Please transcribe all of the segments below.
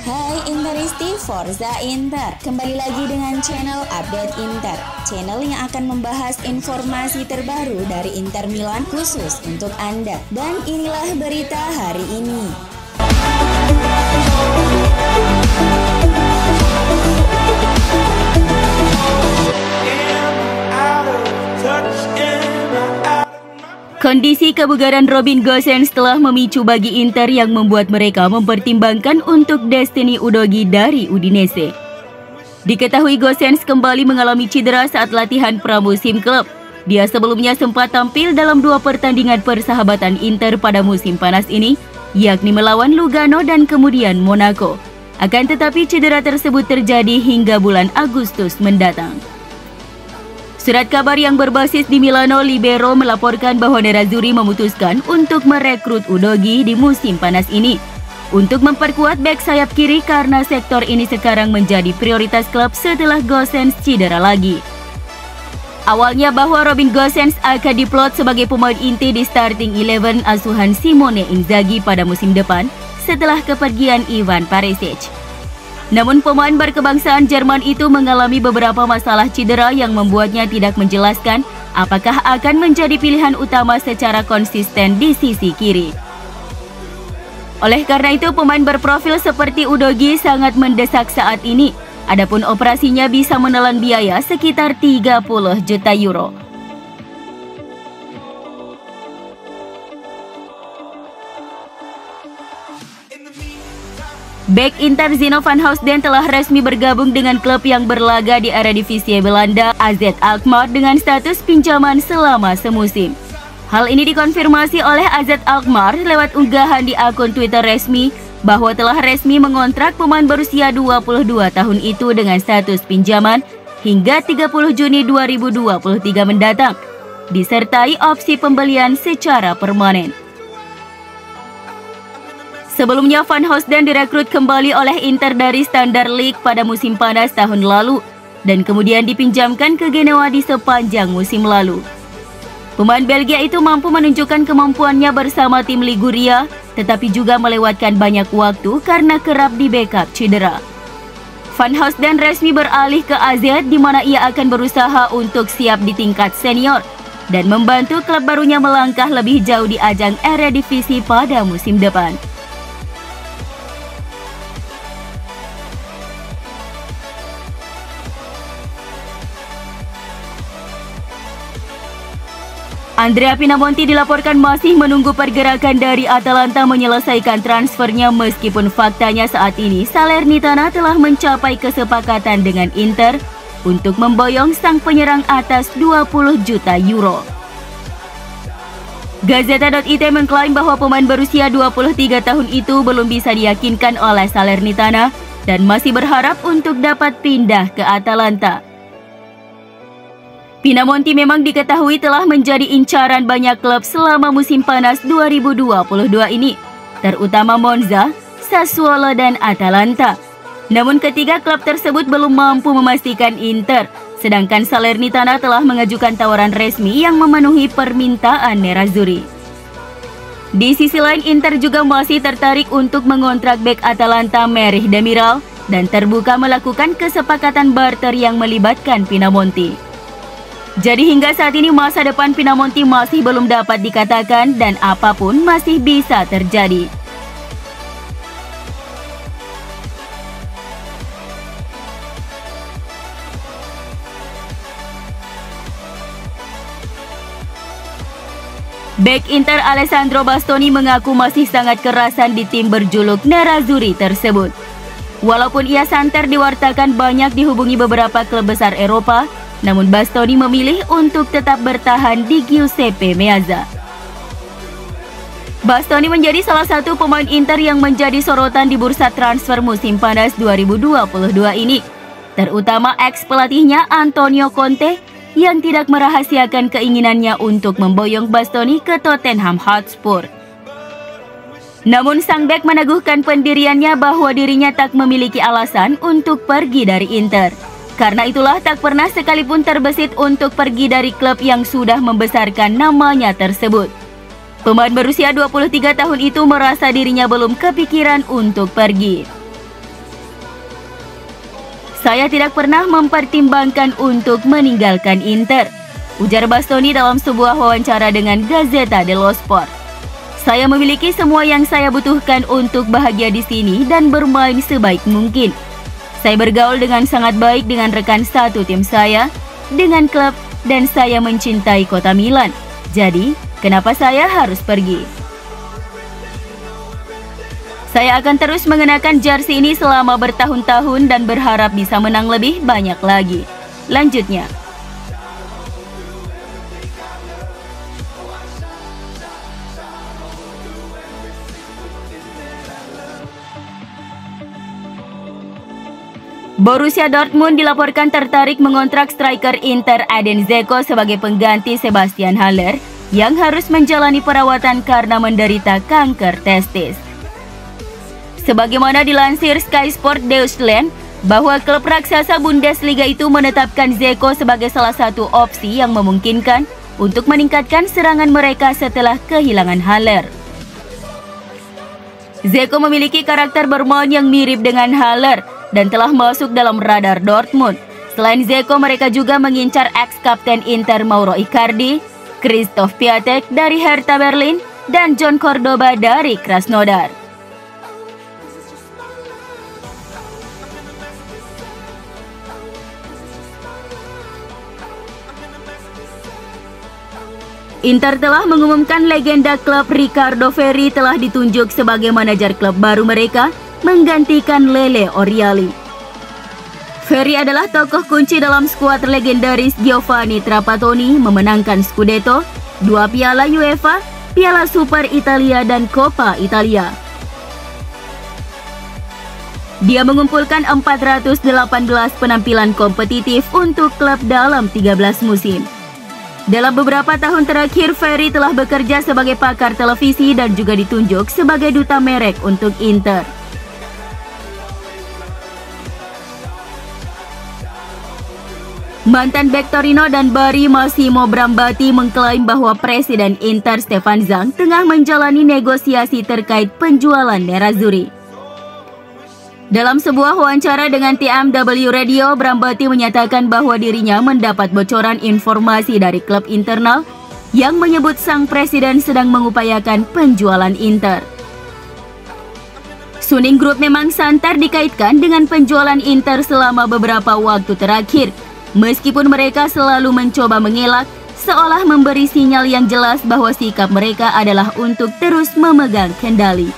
Hai Interisti, Forza Inter. Kembali lagi dengan channel Update Inter, channel yang akan membahas informasi terbaru dari Inter Milan khusus untuk Anda. Dan inilah berita hari ini. Kondisi kebugaran Robin Gosens telah memicu bagi Inter yang membuat mereka mempertimbangkan untuk Destiny Udogie dari Udinese. Diketahui Gosens kembali mengalami cedera saat latihan pramusim klub. Dia sebelumnya sempat tampil dalam 2 pertandingan persahabatan Inter pada musim panas ini, yakni melawan Lugano dan kemudian Monaco. Akan tetapi cedera tersebut terjadi hingga bulan Agustus mendatang. Surat kabar yang berbasis di Milano Libero melaporkan bahwa Nerazzurri memutuskan untuk merekrut Udogie di musim panas ini untuk memperkuat bek sayap kiri karena sektor ini sekarang menjadi prioritas klub setelah Gosens cedera lagi. Awalnya bahwa Robin Gosens akan diplot sebagai pemain inti di starting 11 asuhan Simone Inzaghi pada musim depan setelah kepergian Ivan Perisic. Namun pemain berkebangsaan Jerman itu mengalami beberapa masalah cedera yang membuatnya tidak menjelaskan apakah akan menjadi pilihan utama secara konsisten di sisi kiri. Oleh karena itu pemain berprofil seperti Udogie sangat mendesak saat ini. Adapun operasinya bisa menelan biaya sekitar 30 juta euro. Bek Inter Zino van Housden telah resmi bergabung dengan klub yang berlaga di Eredivisie Belanda AZ Alkmaar dengan status pinjaman selama semusim. Hal ini dikonfirmasi oleh AZ Alkmaar lewat unggahan di akun Twitter resmi bahwa telah resmi mengontrak pemain berusia 22 tahun itu dengan status pinjaman hingga 30 Juni 2023 mendatang, disertai opsi pembelian secara permanen. Sebelumnya Van Housden direkrut kembali oleh Inter dari Standard League pada musim panas tahun lalu dan kemudian dipinjamkan ke Genoa di sepanjang musim lalu. Pemain Belgia itu mampu menunjukkan kemampuannya bersama tim Liguria, tetapi juga melewatkan banyak waktu karena kerap di backup cedera. Van Housden resmi beralih ke AZ di mana ia akan berusaha untuk siap di tingkat senior dan membantu klub barunya melangkah lebih jauh di ajang Eredivisie pada musim depan. Andrea Pinamonti dilaporkan masih menunggu pergerakan dari Atalanta menyelesaikan transfernya meskipun faktanya saat ini Salernitana telah mencapai kesepakatan dengan Inter untuk memboyong sang penyerang atas 20 juta euro. Gazeta.it mengklaim bahwa pemain berusia 23 tahun itu belum bisa diyakinkan oleh Salernitana dan masih berharap untuk dapat pindah ke Atalanta. Pinamonti memang diketahui telah menjadi incaran banyak klub selama musim panas 2022 ini, terutama Monza, Sassuolo, dan Atalanta. Namun ketiga klub tersebut belum mampu memastikan Inter, sedangkan Salernitana telah mengajukan tawaran resmi yang memenuhi permintaan Nerazzurri. Di sisi lain, Inter juga masih tertarik untuk mengontrak bek Atalanta Merih Demiral dan terbuka melakukan kesepakatan barter yang melibatkan Pinamonti. Jadi hingga saat ini masa depan Pinamonti masih belum dapat dikatakan dan apapun masih bisa terjadi. Bek Inter Alessandro Bastoni mengaku masih sangat kerasan di tim berjuluk Nerazzurri tersebut. Walaupun ia santer diwartakan banyak dihubungi beberapa klub besar Eropa, namun Bastoni memilih untuk tetap bertahan di Giuseppe Meazza. Bastoni menjadi salah satu pemain Inter yang menjadi sorotan di bursa transfer musim panas 2022 ini, terutama ex-pelatihnya Antonio Conte yang tidak merahasiakan keinginannya untuk memboyong Bastoni ke Tottenham Hotspur. Namun sang bek meneguhkan pendiriannya bahwa dirinya tak memiliki alasan untuk pergi dari Inter. Karena itulah tak pernah sekalipun terbesit untuk pergi dari klub yang sudah membesarkan namanya tersebut. Pemain berusia 23 tahun itu merasa dirinya belum kepikiran untuk pergi. Saya tidak pernah mempertimbangkan untuk meninggalkan Inter, ujar Bastoni dalam sebuah wawancara dengan Gazzetta dello Sport. Saya memiliki semua yang saya butuhkan untuk bahagia di sini dan bermain sebaik mungkin. Saya bergaul dengan sangat baik dengan rekan satu tim saya, dengan klub, dan saya mencintai kota Milan. Jadi, kenapa saya harus pergi? Saya akan terus mengenakan jersey ini selama bertahun-tahun dan berharap bisa menang lebih banyak lagi. Lanjutnya. Borussia Dortmund dilaporkan tertarik mengontrak striker Inter Edin Dzeko sebagai pengganti Sebastian Haller yang harus menjalani perawatan karena menderita kanker testis. Sebagaimana dilansir Sky Sport Deutschland, bahwa klub raksasa Bundesliga itu menetapkan Dzeko sebagai salah satu opsi yang memungkinkan untuk meningkatkan serangan mereka setelah kehilangan Haller. Dzeko memiliki karakter bermain yang mirip dengan Haller dan telah masuk dalam radar Dortmund. Selain Dzeko, mereka juga mengincar ex-kapten Inter Mauro Icardi, Christoph Piatek dari Hertha Berlin, dan John Cordoba dari Krasnodar. Inter telah mengumumkan legenda klub Riccardo Ferri telah ditunjuk sebagai manajer klub baru mereka, menggantikan Lele Oriali. Ferri adalah tokoh kunci dalam skuad legendaris Giovanni Trapattoni memenangkan Scudetto, 2 piala UEFA, Piala Super Italia, dan Coppa Italia. Dia mengumpulkan 418 penampilan kompetitif untuk klub dalam 13 musim. Dalam beberapa tahun terakhir, Ferri telah bekerja sebagai pakar televisi dan juga ditunjuk sebagai duta merek untuk Inter. Mantan bek Torino dan Bari Massimo Brambati mengklaim bahwa Presiden Inter Stefan Zhang tengah menjalani negosiasi terkait penjualan Nerazzurri. Dalam sebuah wawancara dengan TMW Radio, Brambati menyatakan bahwa dirinya mendapat bocoran informasi dari klub internal yang menyebut sang presiden sedang mengupayakan penjualan Inter. Suning Group memang santer dikaitkan dengan penjualan Inter selama beberapa waktu terakhir, meskipun mereka selalu mencoba mengelak, seolah memberi sinyal yang jelas bahwa sikap mereka adalah untuk terus memegang kendali.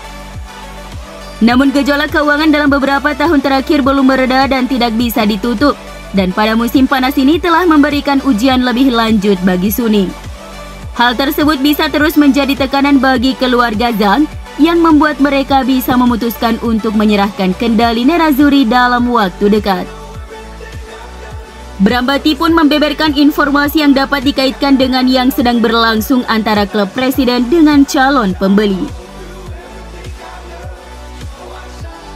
Namun gejolak keuangan dalam beberapa tahun terakhir belum mereda dan tidak bisa ditutup, dan pada musim panas ini telah memberikan ujian lebih lanjut bagi Suning. Hal tersebut bisa terus menjadi tekanan bagi keluarga Zhang yang membuat mereka bisa memutuskan untuk menyerahkan kendali Nerazzurri dalam waktu dekat. Brambati pun membeberkan informasi yang dapat dikaitkan dengan yang sedang berlangsung antara klub presiden dengan calon pembeli.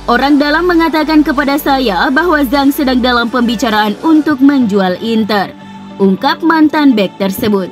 Orang dalam mengatakan kepada saya bahwa Zhang sedang dalam pembicaraan untuk menjual Inter, ungkap mantan bek tersebut.